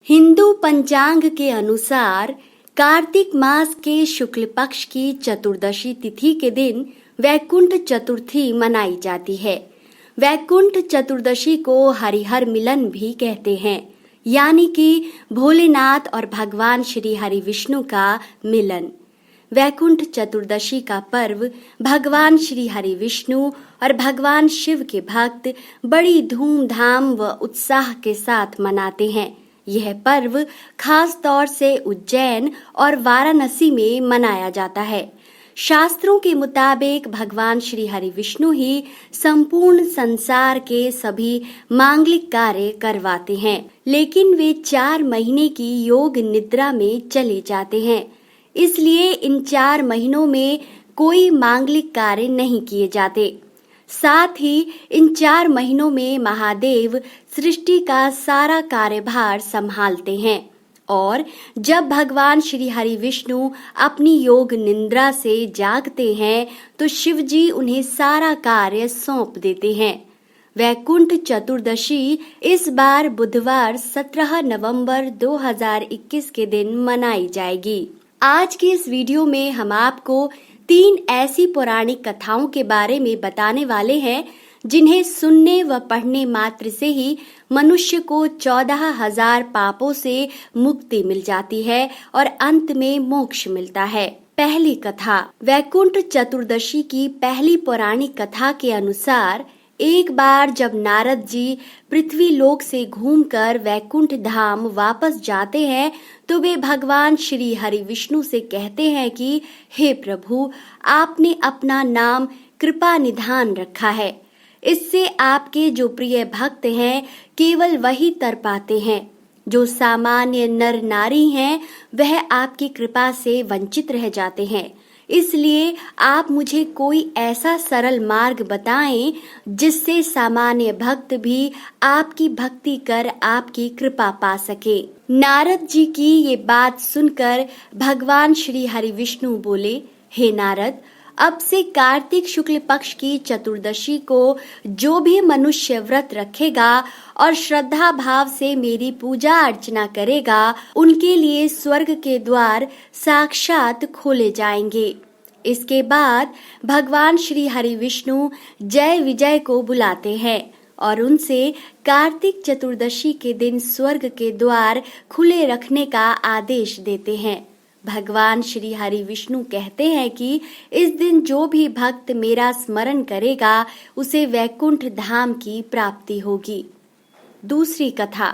हिंदू पंचांग के अनुसार कार्तिक मास के शुक्ल पक्ष की चतुर्दशी तिथि के दिन वैकुंठ चतुर्थी मनाई जाती है। वैकुंठ चतुर्दशी को हरिहर मिलन भी कहते हैं, यानी कि भोलेनाथ और भगवान श्री हरि विष्णु का मिलन। वैकुंठ चतुर्दशी का पर्व भगवान श्री हरि विष्णु और भगवान शिव के भक्त बड़ी धूमधाम व उत्साह के साथ मनाते हैं। यह पर्व खास तौर से उज्जैन और वाराणसी में मनाया जाता है। शास्त्रों के मुताबिक भगवान श्री हरि विष्णु ही संपूर्ण संसार के सभी मांगलिक कार्य करवाते हैं, लेकिन वे 4 महीने की योग निद्रा में चले जाते हैं। इसलिए इन 4 महीनों में कोई मांगलिक कार्य नहीं किए जाते। साथ ही इन 4 महीनों में महादेव सृष्टि का सारा कार्यभार संभालते हैं और जब भगवान श्री हरि विष्णु अपनी योग निद्रा से जागते हैं तो शिव जी उन्हें सारा कार्य सौंप देते हैं। वैकुंठ चतुर्दशी इस बार बुधवार 17 नवंबर 2021 के दिन मनाई जाएगी। आज की इस वीडियो में हम आपको 3 ऐसी पौराणिक कथाओं के बारे में बताने वाले हैं जिन्हें सुनने व पढ़ने मात्र से ही मनुष्य को 14,000 पापों से मुक्ति मिल जाती है और अंत में मोक्ष मिलता है। पहली कथा। वैकुंठ चतुर्दशी की पहली पौराणिक कथा के अनुसार एक बार जब नारद जी पृथ्वी लोक से घूमकर वैकुंठ धाम वापस जाते हैं तो वे भगवान श्री हरि विष्णु से कहते हैं कि हे प्रभु, आपने अपना नाम कृपा निधान रखा है। इससे आपके जो प्रिय भक्त हैं केवल वही तर पाते हैं। जो सामान्य नर नारी हैं वह आपकी कृपा से वंचित रह जाते हैं। इसलिए आप मुझे कोई ऐसा सरल मार्ग बताएं जिससे सामान्य भक्त भी आपकी भक्ति कर आपकी कृपा पा सके। नारद जी की ये बात सुनकर भगवान श्री हरि विष्णु बोले, हे नारद, अब से कार्तिक शुक्ल पक्ष की चतुर्दशी को जो भी मनुष्य व्रत रखेगा और श्रद्धा भाव से मेरी पूजा अर्चना करेगा, उनके लिए स्वर्ग के द्वार साक्षात खोले जाएंगे। इसके बाद भगवान श्री हरि विष्णु जय विजय को बुलाते हैं और उनसे कार्तिक चतुर्दशी के दिन स्वर्ग के द्वार खुले रखने का आदेश देते हैं। भगवान श्री हरि विष्णु कहते हैं कि इस दिन जो भी भक्त मेरा स्मरण करेगा उसे वैकुंठ धाम की प्राप्ति होगी। दूसरी कथा।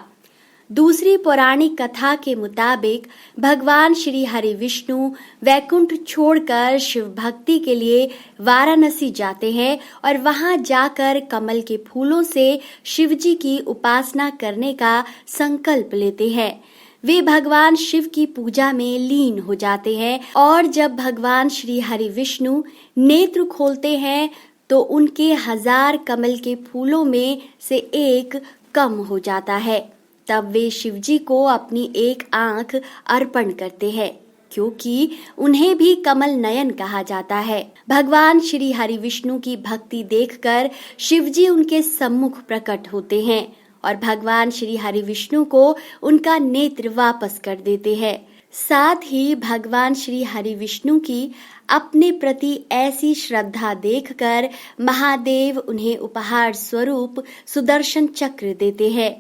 दूसरी पौराणिक कथा के मुताबिक भगवान श्री हरि विष्णु वैकुंठ छोड़कर शिव भक्ति के लिए वाराणसी जाते हैं और वहां जाकर कमल के फूलों से शिव जी की उपासना करने का संकल्प लेते हैं। वे भगवान शिव की पूजा में लीन हो जाते हैं और जब भगवान श्री हरि विष्णु नेत्र खोलते हैं तो उनके 1000 कमल के फूलों में से एक कम हो जाता है। तब वे शिव जी को अपनी एक आंख अर्पण करते हैं, क्योंकि उन्हें भी कमल नयन कहा जाता है। भगवान श्री हरि विष्णु की भक्ति देखकर शिव जी उनके सम्मुख प्रकट होते हैं और भगवान श्री हरि विष्णु को उनका नेत्र वापस कर देते हैं। साथ ही भगवान श्री हरि विष्णु की अपने प्रति ऐसी श्रद्धा देखकर महादेव उन्हें उपहार स्वरूप सुदर्शन चक्र देते हैं।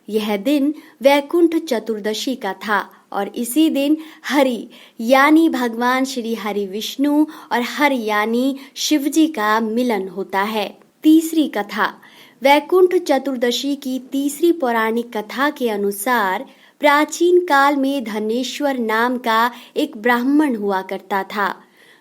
यह दिन वैकुंठ चतुर्दशी का था और इसी दिन हरि यानी भगवान श्री हरि विष्णु और हर यानी शिव जी का मिलन होता है। तीसरी कथा। वैकुंठ चतुर्दशी की तीसरी पौराणिक कथा के अनुसार प्राचीन काल में धनेश्वर नाम का एक ब्राह्मण हुआ करता था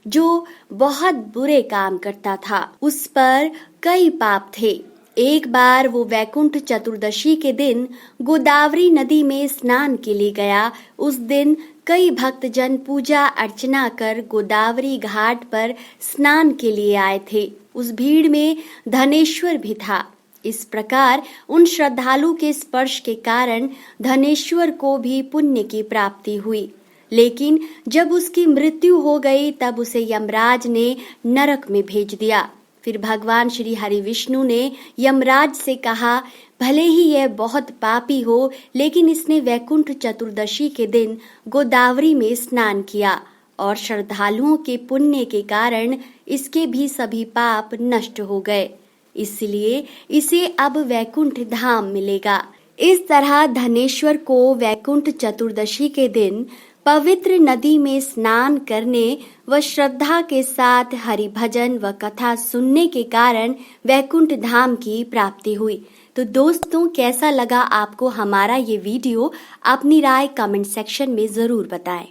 जो बहुत बुरे काम करता था। उस पर कई पाप थे। एक बार वो वैकुंठ चतुर्दशी के दिन गोदावरी नदी में स्नान के लिए गया। उस दिन कई भक्तजन पूजा अर्चना कर गोदावरी घाट पर स्नान के लिए आए थे। उस भीड़ में धनेश्वर भी था। इस प्रकार उन श्रद्धालु के स्पर्श के कारण धनेश्वर को भी पुण्य की प्राप्ति हुई। लेकिन जब उसकी मृत्यु हो गई तब उसे यमराज ने नरक में भेज दिया। फिर भगवान श्री हरि विष्णु ने यमराज से कहा, भले ही यह बहुत पापी हो, लेकिन इसने वैकुंठ चतुर्दशी के दिन गोदावरी में स्नान किया और श्रद्धालुओं के पुण्य के कारण इसके भी सभी पाप नष्ट हो गए। इसलिए इसे अब वैकुंठ धाम मिलेगा। इस तरह धनेश्वर को वैकुंठ चतुर्दशी के दिन पवित्र नदी में स्नान करने व श्रद्धा के साथ हरि भजन व कथा सुनने के कारण वैकुंठ धाम की प्राप्ति हुई। तो दोस्तों, कैसा लगा आपको हमारा ये वीडियो? अपनी राय कमेंट सेक्शन में जरूर बताएं।